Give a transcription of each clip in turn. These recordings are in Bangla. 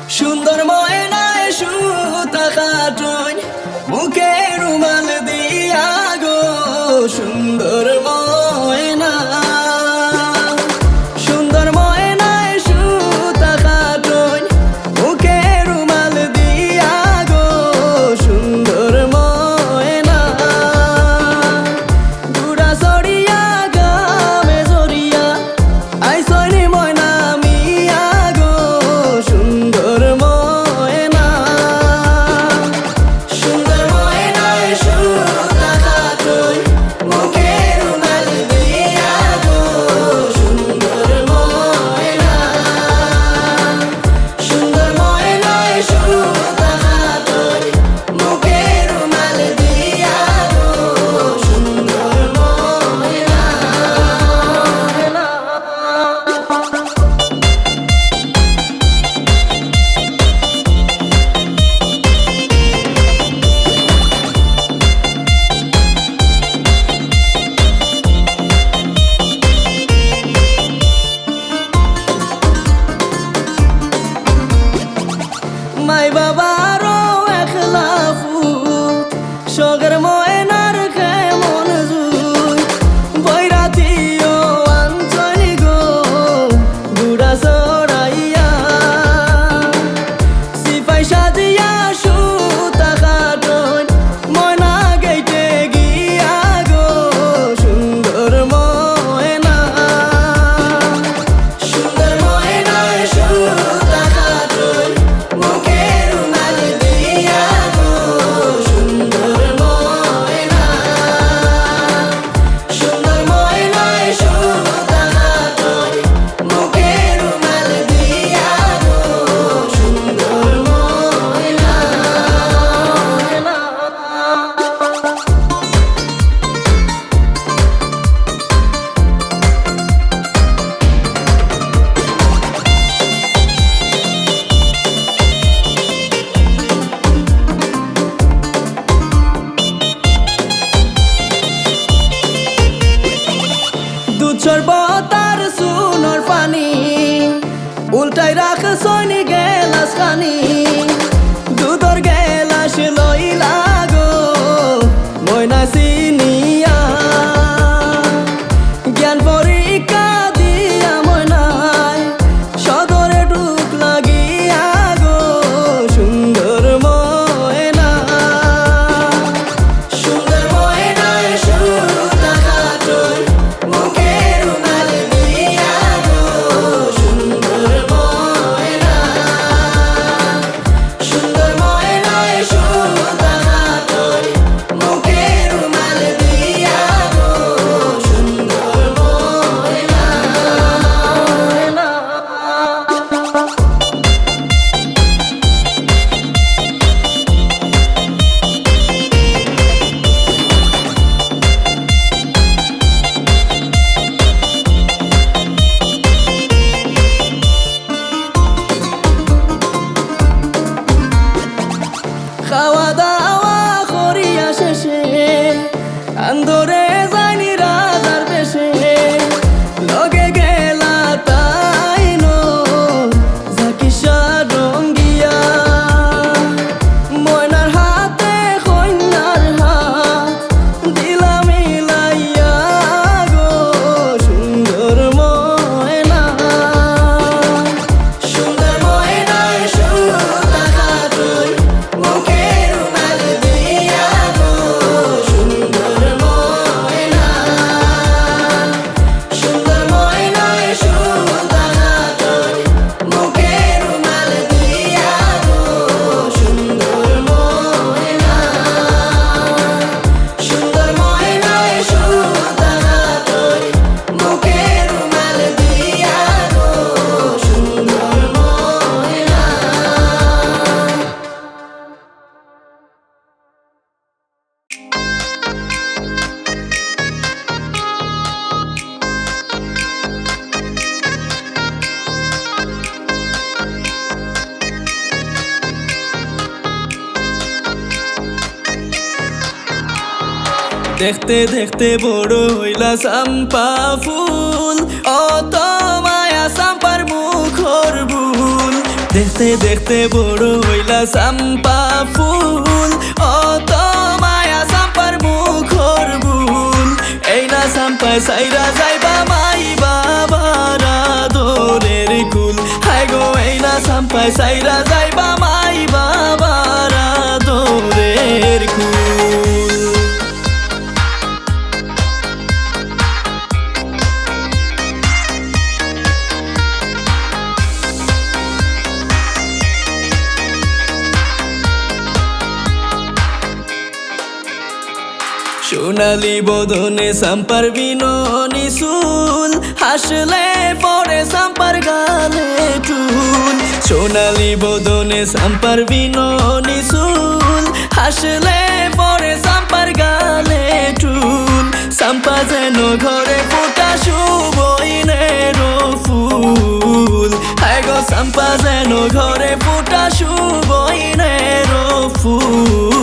সুন্দর ময়নায় সুতা কাটুন মুখে রুমাল দিয়া গো সুন্দর ময়না সুন্দর ময়নায় সুতা কাটুন মুখে রুমাল দিয়া গো সুন্দর ময়না গুড়া সরিয়া গামে জরিয়া আইসনি ময়না মিয়া গো সুন্দর ময়না সুন্দর ময়নায় সুতা কাটুন মুখে রুমাল দিয়া গো সুন্দর ময়না সুন্দর ময়নায় সুতা কাটুন মুখে রুমাল দিয়া গো সুন্দর ময়না মাই বাবারও একলা ফুট সগের ময়নার কেমন জুই বৈরাতিও আঞ্চলি গো গুড়া সরাইয়া সিপাই সাজিয়া সুতা কাটন ময়না গেইটে গিয়া গো সুন্দর ময়না সুন্দর ময়নায় সুতা কাটন মুখে রুমাল দিয়া গো সুন্দর ময়না সুন্দর ময়নায় সুতা কাটন মুখে রুমাল দিয়া গো সুন্দর ময়না দুধ শরবত আর সুনর পানি উল্টাই রাখ সনি গেলাস খানি দুধর গেলাস লইলা গো ময়না চিনিয়া জ্ঞান পরীক্ষা দিয়া ময়নায় সদরে ঢুক লাগিয়া গো সুন্দর ময়না সুন্দর ময়নায় সুতা কাটুন মুখে রুমাল দিয়া গো সুন্দর ময়না সুন্দর ময়নায় সুতা কাটুন মুখে রুমাল দিয়া গো সুন্দর ময়না খাওয়া দাওয়া করিয়া শেষে আন্দরে যাইনি রাজার বেশে লগে গেলা তাই নো জাকিসা রঙ্গিয়া ময়নার হাতে কন্যার হাত দিলা মিলাইয়া গো সুন্দর ময়না সুন্দর ময়নায় সুতা কাটুন মুখে রুমাল দিয়া গো সুন্দর ময়না সুন্দর ময়নায় সুতা কাটুন মুখে রুমাল দিয়া গো সুন্দর ময়না সুন্দর ময়নায় সুতা কাটুন মুখে রুমাল দিয়া গো সুন্দর ময়না দেখতে দেখতে বড় হইলা চাম্পা ফুল অত মায়া চাম্পার মুখর ভুল দেখতে দেখতে বড় হইলা চম্পা ফুল, অত মায়া চম্পার মুখর বুল। এই না চম্পায় সাইরা যাইবা মাই বাবার আদরের কুল। হায় গো এই না চম্পায় সাইরা যাইবা মাই বাবার আদরের কুল। সোনালি বদনে চম্পার বিননি চুল, হাসলে পরে চম্পার গালে টুল। সোনালি বদনে চম্পার বিননি চুল, হাসলে পরে চম্পার গালে টুল। চম্পা যেন ঘরে ফোটা শুভইনের ফুল। হায় গো চম্পা যেন ঘরে ফোটা শুভইনের ফুল।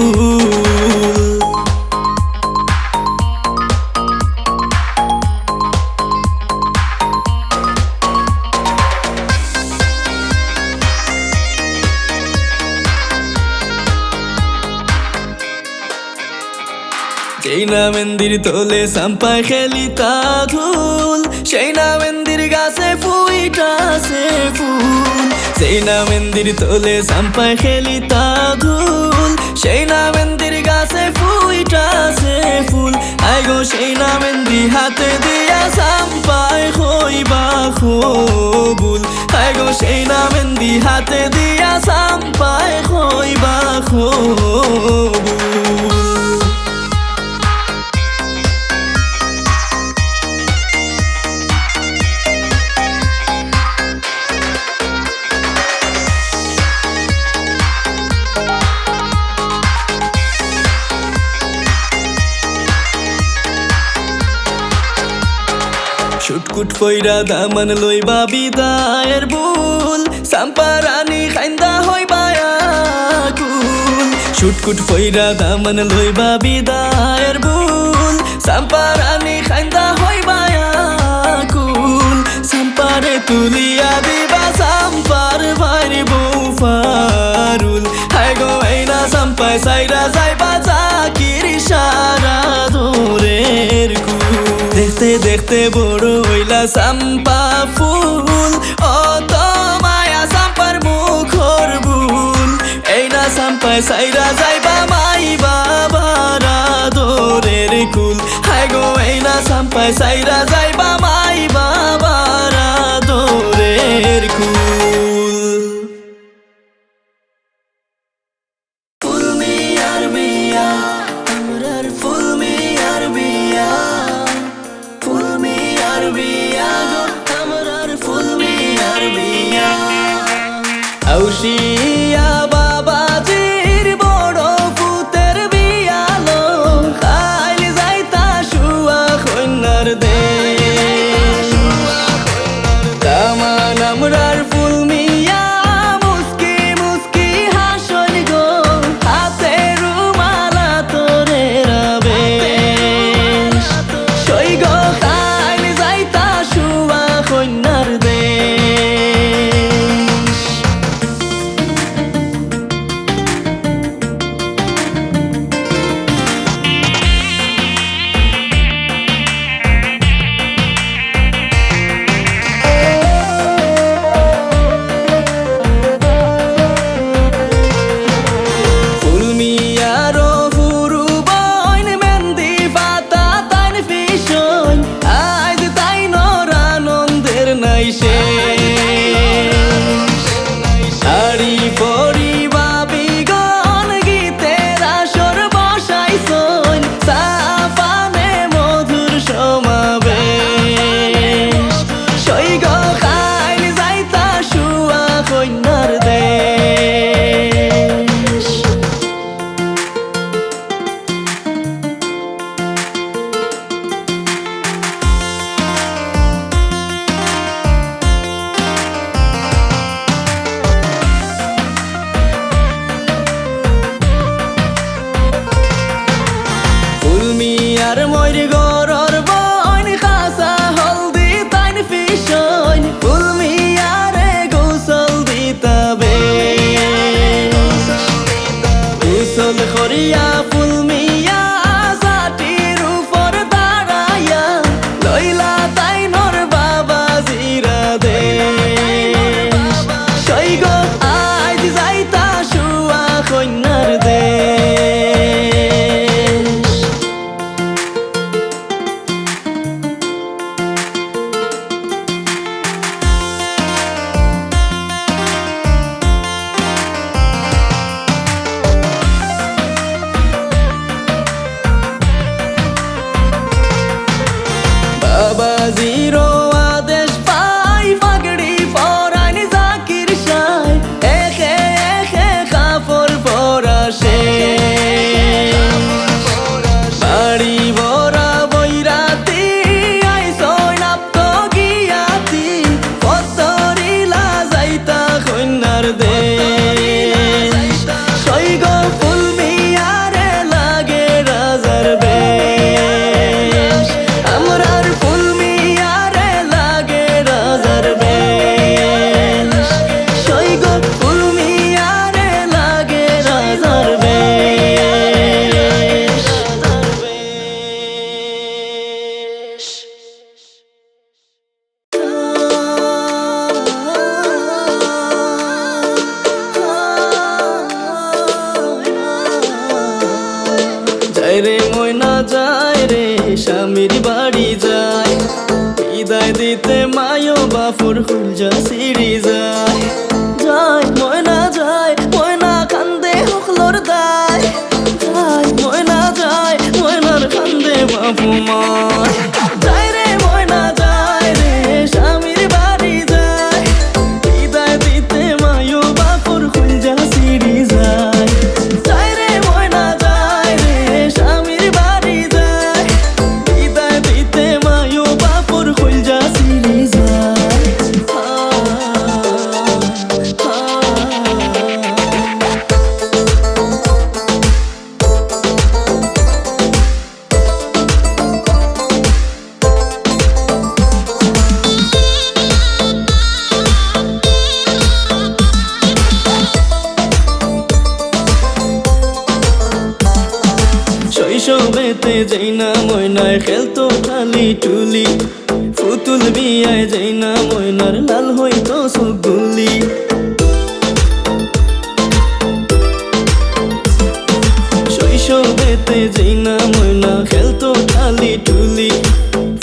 যেই না মন্দির তোলে চম্পায় খেলিতা ধুল, সেই না মন্দির গাছে ফুইটাছে ফুল। যেই না মন্দির তোলে চম্পায় খেলিতা ধুল, সেই না মন্দির গাছে ফুইটাছে ফুল। আই গো সেই না মন্দির হাতে দিয়া চম্পায় হইবা খবুল। আই গো সেই না মন্দির হাতে দিয়া চম্পায় হইবা খবুল। ছুটকুট কইরা দামান লইবা বিদায়ের বুল, চম্পা রানী খাইন্দা হইবা আকুল। ছুটকুট কইরা দামান লইবা বিদায়ের বুল, চম্পা রানী খাইন্দা হইবা আকুল। চম্পারে তুলিয়া দিবা চম্পার ভাইর বউ ফারুল। হায় গো এই না চম্পায় সাইরা যাইবা জাকির সারা দোরের কুল। দেখতে দেখতে বড় হইলা চম্পা ফুল, অত মায়া চম্পার মুখর বুল। এই না চম্পায় সাইরা যাইবা মাই বাবার আদরের কুল। হায় গো এই না চম্পায় সাইরা যাইবা মাই বাবার আদরের কুল। ফুল মিয়ার বিয়া, আমরার ফুল মিয়ার বিয়া। ফুল মিয়ার বিয়া গো আমরার ফুল মিয়ার বিয়া। আউশিয়া বাবাজির বড় পুতের বিয়ালো, খাইল যাইতা শুয়া কন্যার দেশ। তামান আমরার ফুল মিয়া মুস্কি মুস্কি হাসন গো, হাতে রুমালা তোরে রাবেশ। সই গো খাইল যাইতা শুয়া কন্যার দেশ। যায় রে স্বামীর বাড়ি যায়, বিদায় দিতে মায়ো বাপুর খুলজা সিঁড়ি যায়। যায় ময়না কান্দে হকলর দায়, যায় ময়নার কান্দে বাপু মায়। যায় রে ময়না যায় রে স্বামীর বাড়ি যায়, বিদায় দিতে মায়ো বাপুর খুলজা সিঁড়ি যায়। যায় রে ময়না যায় রে স্বামীর বাড়ি যায়, বিদায় দিতে মায়ো বাপুর খুলজা সিঁড়ি যায়। শৈশবেতে যাই না ময়নায় খেলতো খালি টুলি, পুতুল বিয়ায় যাই না ময়নার লাল হইতো চোখগুলি। শৈশবেতে যাই না ময়না খেলতো খালি টুলি,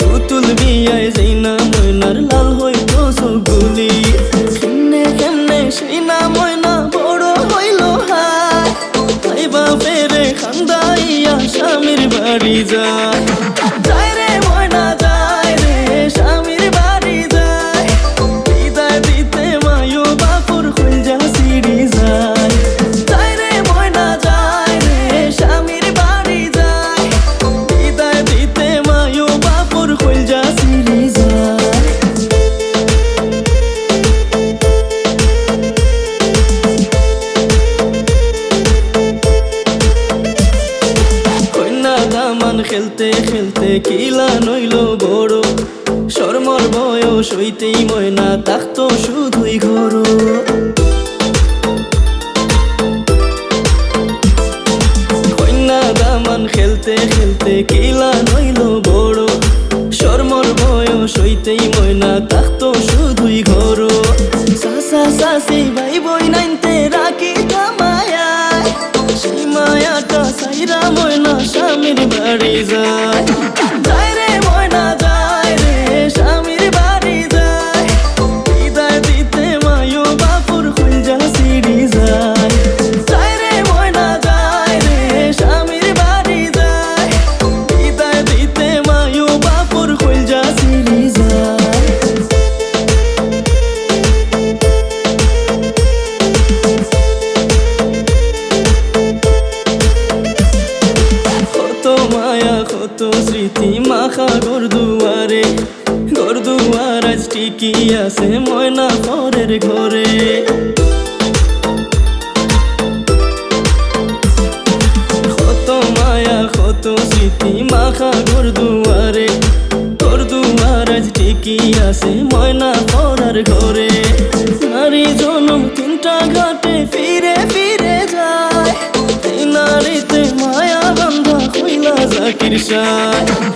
পুতুল বিয়ায় যাই না ময়নার লাল হইতো চোখগুলি। কেমনে সেই না ময়না বড় হইল হায়, ভাইবা ফেরে খান্দাইয়া স্বামীর বাড়ি যায়। যায় রে ময়না যায় রে স্বামীর বাড়ি যায়, বিদায় দিতে মায়ো বাপুর খুলজা সিঁড়ি যায়। যায় রে ময়না যায় রে স্বামীর বাড়ি যায়, বিদায় দিতে মায়ো বাপুর খুলজা সিঁড়ি যায়। দামান খেলতে খেলতে কিলা নইল বড়, শর্মর বয়স হইতেই ময়না থাকতো শুধুই ঘর। কন্যা দামান খেলতে খেলতে কিলা নইল বড়, শর্মর বয়স হইতেই ময়না থাকতো শুধুই ঘর। চাচা চাচি ভাই বই নাইনতে রাখি মায়ায়, সেই মায়াটা সাইরা ময়না স্বামীর বাড়ি যায়। যায় রে ময়না যায় রে স্বামীর বাড়ি যায়, বিদায় দিতে মায়ো বাপুর খুলজা সিঁড়ি যায়। যায় রে ময়না যায় রে স্বামীর বাড়ি যায়, বিদায় দিতে মায়ো বাপুর খুলজা সিঁড়ি যায়। কত স্মৃতি মাখা গরদুয়ারে, গরদুয়ার আজ ঠিকই আছে ময়না পরের ঘরে। কত মায়া কত স্মৃতি মাখা গরদুয়ারে, গরদুয়ার আজ ঠিকই আছে ময়না পরার ঘরে। নারী জনম তিনটা ঘাটে ফিরে ফিরে যায়, এই নারীতে মায়া বান্ধা কইলা জাকির শাহ।